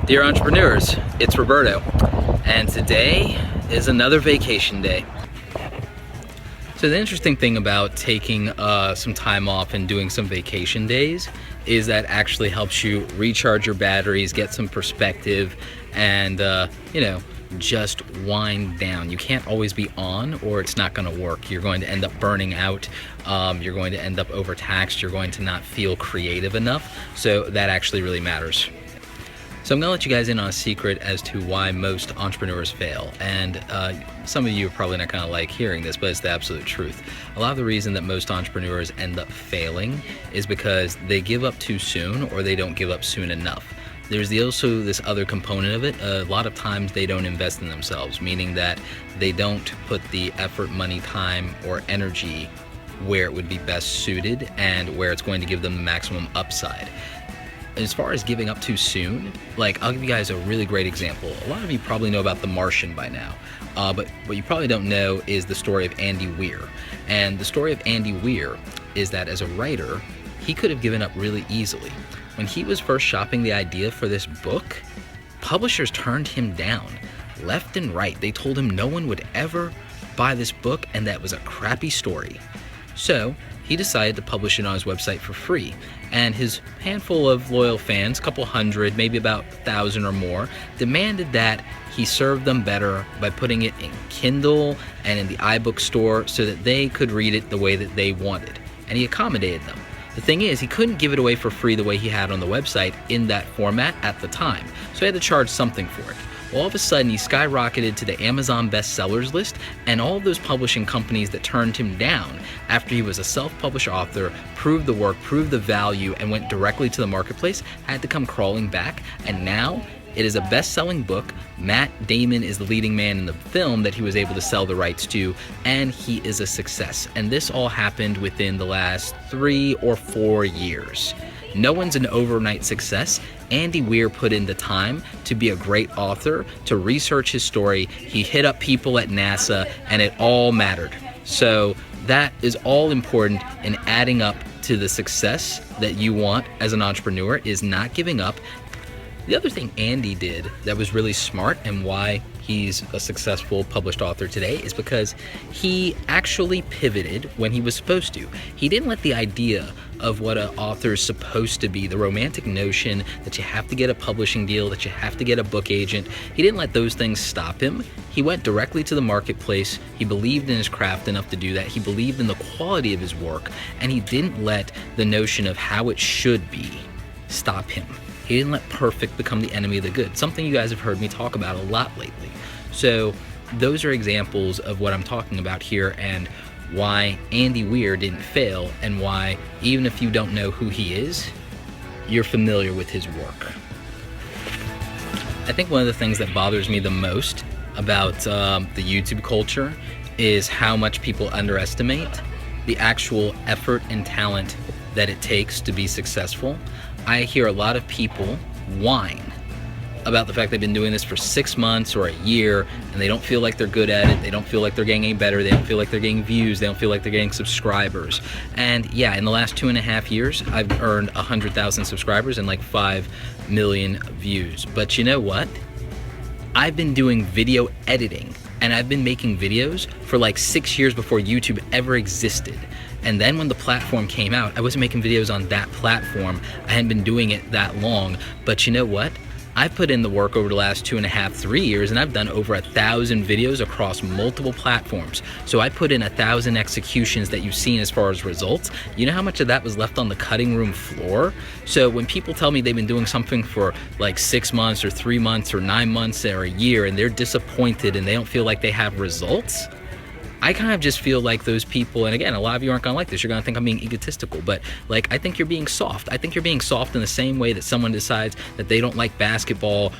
Dear entrepreneurs, it's Roberto, and today is another vacation day. So the interesting thing about taking some time off and doing some vacation days is that actually helps you recharge your batteries, get some perspective, and just wind down. You can't always be on, or it's not going to work. You're going to end up burning out. You're going to end up overtaxed. You're going to not feel creative enough. So that actually really matters. So I'm going to let you guys in on a secret as to why most entrepreneurs fail. And some of you are probably not going to like hearing this, but it's the absolute truth. A lot of the reason that most entrepreneurs end up failing is because they give up too soon, or they don't give up soon enough. There's also this other component of it. A lot of times they don't invest in themselves, meaning that they don't put the effort, money, time, or energy where it would be best suited and where it's going to give them the maximum upside. As far as giving up too soon, I'll give you guys a really great example. A lot of you probably know about The Martian by now, but what you probably don't know is the story of Andy Weir. And the story of Andy Weir is that as a writer, he could have given up really easily. When he was first shopping the idea for this book, publishers turned him down left and right. They told him no one would ever buy this book and that was a crappy story. So he decided to publish it on his website for free, and his handful of loyal fans, couple hundred, maybe about 1,000 or more, demanded that he serve them better by putting it in Kindle and in the iBook store so that they could read it the way that they wanted, and he accommodated them. The thing is, he couldn't give it away for free the way he had on the website in that format at the time, so he had to charge something for it. Well, all of a sudden, he skyrocketed to the Amazon bestsellers list, and all of those publishing companies that turned him down after he was a self-published author, proved the work, proved the value, and went directly to the marketplace, had to come crawling back, and now it is a best-selling book. Matt Damon is the leading man in the film that he was able to sell the rights to, and he is a success. And this all happened within the last 3 or 4 years. No one's an overnight success. Andy Weir put in the time to be a great author, to research his story. He hit up people at NASA, and it all mattered. So that is all important in adding up to the success that you want as an entrepreneur, is not giving up. The other thing Andy did that was really smart, and why he's a successful published author today, is because he actually pivoted when he was supposed to. He didn't let the idea of what an author is supposed to be, the romantic notion that you have to get a publishing deal, that you have to get a book agent, he didn't let those things stop him. He went directly to the marketplace. He believed in his craft enough to do that. He believed in the quality of his work, and he didn't let the notion of how it should be stop him. He didn't let perfect become the enemy of the good, something you guys have heard me talk about a lot lately. So those are examples of what I'm talking about here, and why Andy Weir didn't fail, and why, even if you don't know who he is, you're familiar with his work. I think one of the things that bothers me the most about the YouTube culture is how much people underestimate the actual effort and talent that it takes to be successful. I hear a lot of people whine about the fact they've been doing this for 6 months or a year, and they don't feel like they're good at it. They don't feel like they're getting any better. They don't feel like they're getting views. They don't feel like they're getting subscribers. And yeah, in the last 2.5 years, I've earned 100,000 subscribers and 5 million views. But you know what? I've been doing video editing, and I've been making videos for 6 years before YouTube ever existed. And then when the platform came out, I wasn't making videos on that platform. I hadn't been doing it that long. But you know what? I've put in the work over the last 2.5, 3 years, and I've done over 1,000 videos across multiple platforms. So I put in 1,000 executions that you've seen as far as results. You know how much of that was left on the cutting room floor? So when people tell me they've been doing something for 6 months or 3 months or 9 months or a year, and they're disappointed and they don't feel like they have results, I kind of just feel like those people, and again, a lot of you aren't gonna like this, you're gonna think I'm being egotistical, but I think you're being soft. I think you're being soft in the same way that someone decides that they don't like basketball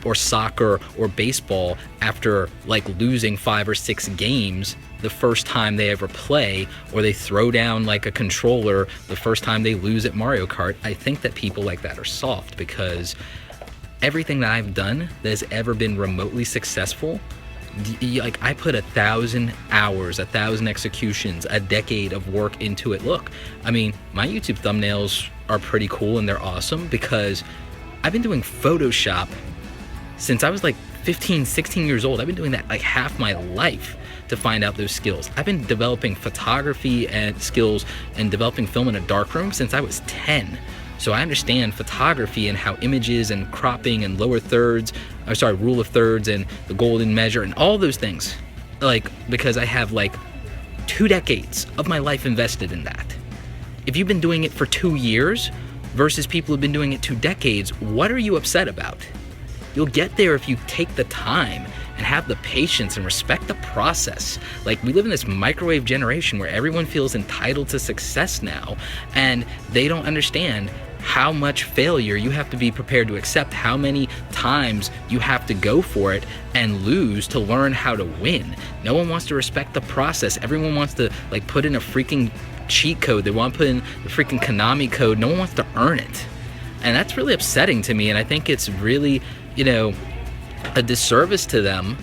or soccer or baseball after losing 5 or 6 games the first time they ever play, or they throw down a controller the first time they lose at Mario Kart. I think that people like that are soft, because everything that I've done that has ever been remotely successful, I put 1,000 hours, 1,000 executions, a decade of work into it. Look, I mean, my YouTube thumbnails are pretty cool and they're awesome because I've been doing Photoshop since I was like 15, 16 years old. I've been doing that like half my life to find out those skills. I've been developing photography and skills and developing film in a darkroom since I was 10. So I understand photography and how images and cropping and rule of thirds and the golden measure and all those things, like, because I have like 2 decades of my life invested in that. If you've been doing it for 2 years versus people who've been doing it 2 decades, what are you upset about? You'll get there if you take the time and have the patience and respect the process. Like, we live in this microwave generation where everyone feels entitled to success now, and they don't understand how much failure you have to be prepared to accept, how many times you have to go for it and lose to learn how to win. No one wants to respect the process. Everyone wants to like put in a freaking cheat code. They want to put in the freaking Konami code. No one wants to earn it. And that's really upsetting to me, and I think it's really, a disservice to them.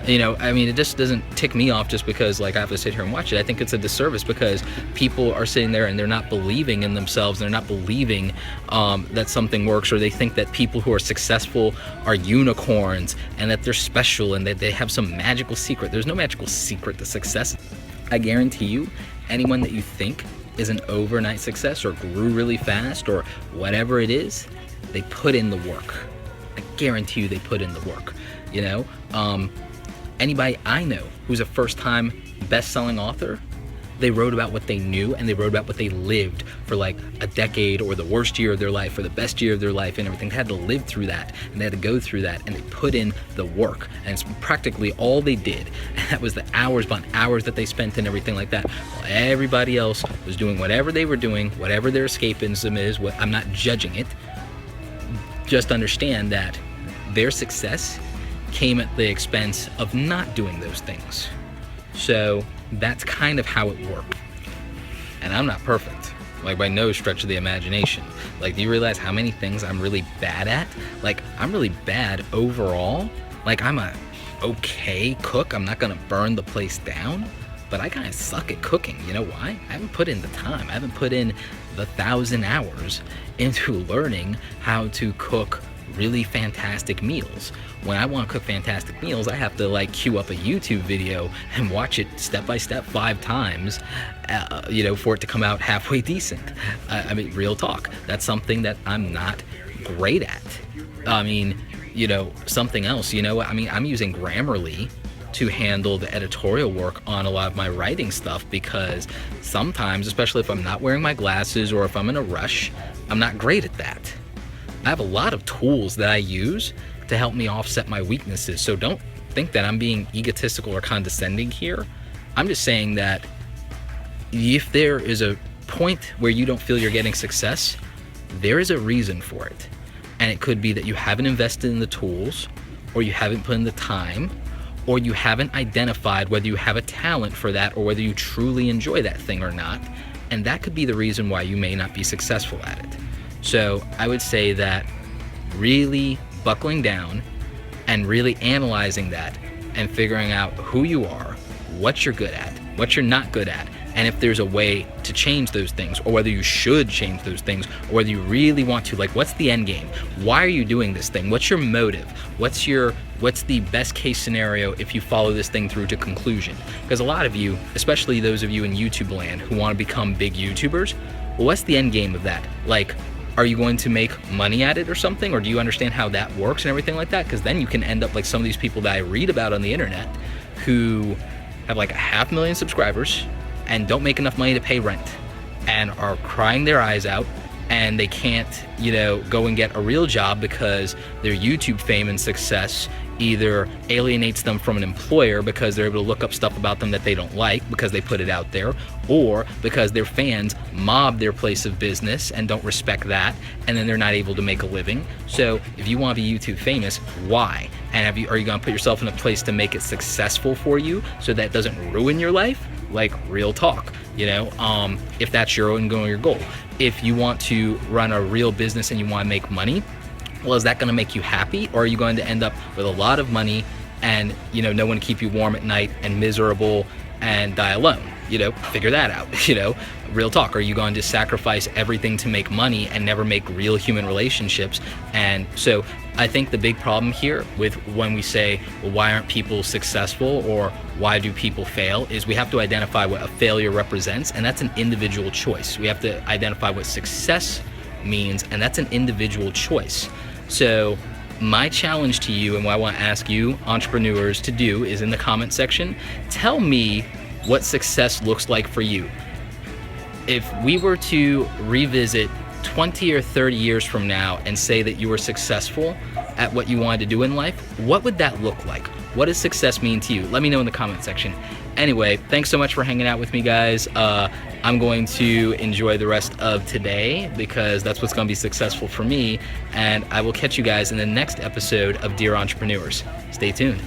I mean, it just doesn't tick me off just because like I have to sit here and watch it. I think it's a disservice because people are sitting there and they're not believing in themselves. They're not believing that something works, or they think that people who are successful are unicorns and that they're special and that they have some magical secret. There's no magical secret to success. I guarantee you, anyone that you think is an overnight success or grew really fast or whatever it is, they put in the work. I guarantee you they put in the work. Anybody I know who's a first-time best-selling author, they wrote about what they knew and they wrote about what they lived for like a decade, or the worst year of their life or the best year of their life and everything. They had to live through that and they had to go through that, and they put in the work, and it's practically all they did. And that was the hours upon hours that they spent and everything like that. While everybody else was doing whatever they were doing, whatever their escapism is. I'm not judging it. Just understand that their success came at the expense of not doing those things. So that's kind of how it worked. And I'm not perfect, like by no stretch of the imagination. Like, do you realize how many things I'm really bad at? Like, I'm really bad overall. Like, I'm a okay cook. I'm not gonna burn the place down, but I kind of suck at cooking. You know why? I haven't put in the time. I haven't put in the 1,000 hours into learning how to cook really fantastic meals. When I want to cook fantastic meals, I have to like queue up a YouTube video and watch it step by step 5 times, for it to come out halfway decent. I mean, real talk. That's something that I'm not great at. I mean, something else, I'm using Grammarly to handle the editorial work on a lot of my writing stuff, because sometimes, especially if I'm not wearing my glasses or if I'm in a rush, I'm not great at that. I have a lot of tools that I use to help me offset my weaknesses. So don't think that I'm being egotistical or condescending here. I'm just saying that if there is a point where you don't feel you're getting success, there is a reason for it. And it could be that you haven't invested in the tools, or you haven't put in the time, or you haven't identified whether you have a talent for that or whether you truly enjoy that thing or not. And that could be the reason why you may not be successful at it. So I would say that really buckling down and really analyzing that and figuring out who you are, what you're good at, what you're not good at, and if there's a way to change those things, or whether you should change those things, or whether you really want to. Like, what's the end game? Why are you doing this thing? What's your motive? What's the best case scenario if you follow this thing through to conclusion? Because a lot of you, especially those of you in YouTube land who want to become big YouTubers, well, what's the end game of that? Like, are you going to make money at it or something? Or do you understand how that works and everything like that? Because then you can end up like some of these people that I read about on the internet who have like 500,000 subscribers and don't make enough money to pay rent and are crying their eyes out, and they can't, go and get a real job because their YouTube fame and success either alienates them from an employer because they're able to look up stuff about them that they don't like because they put it out there, or because their fans mob their place of business and don't respect that, and then they're not able to make a living. So if you want to be YouTube famous, why? And are you going to put yourself in a place to make it successful for you so that it doesn't ruin your life? Like, real talk, if that's your goal. If you want to run a real business and you want to make money, well, is that going to make you happy, or are you going to end up with a lot of money and, no one to keep you warm at night and miserable and die alone? Figure that out, real talk. Are you going to sacrifice everything to make money and never make real human relationships? And so I think the big problem here with when we say, well, why aren't people successful or why do people fail, is we have to identify what a failure represents, and that's an individual choice. We have to identify what success means, and that's an individual choice. So my challenge to you, and what I want to ask you entrepreneurs to do, is in the comment section, tell me what success looks like for you. If we were to revisit 20 or 30 years from now and say that you were successful at what you wanted to do in life, what would that look like? What does success mean to you? Let me know in the comment section. Anyway, thanks so much for hanging out with me, guys. I'm going to enjoy the rest of today because that's what's going to be successful for me. And I will catch you guys in the next episode of Dear Entrepreneurs. Stay tuned.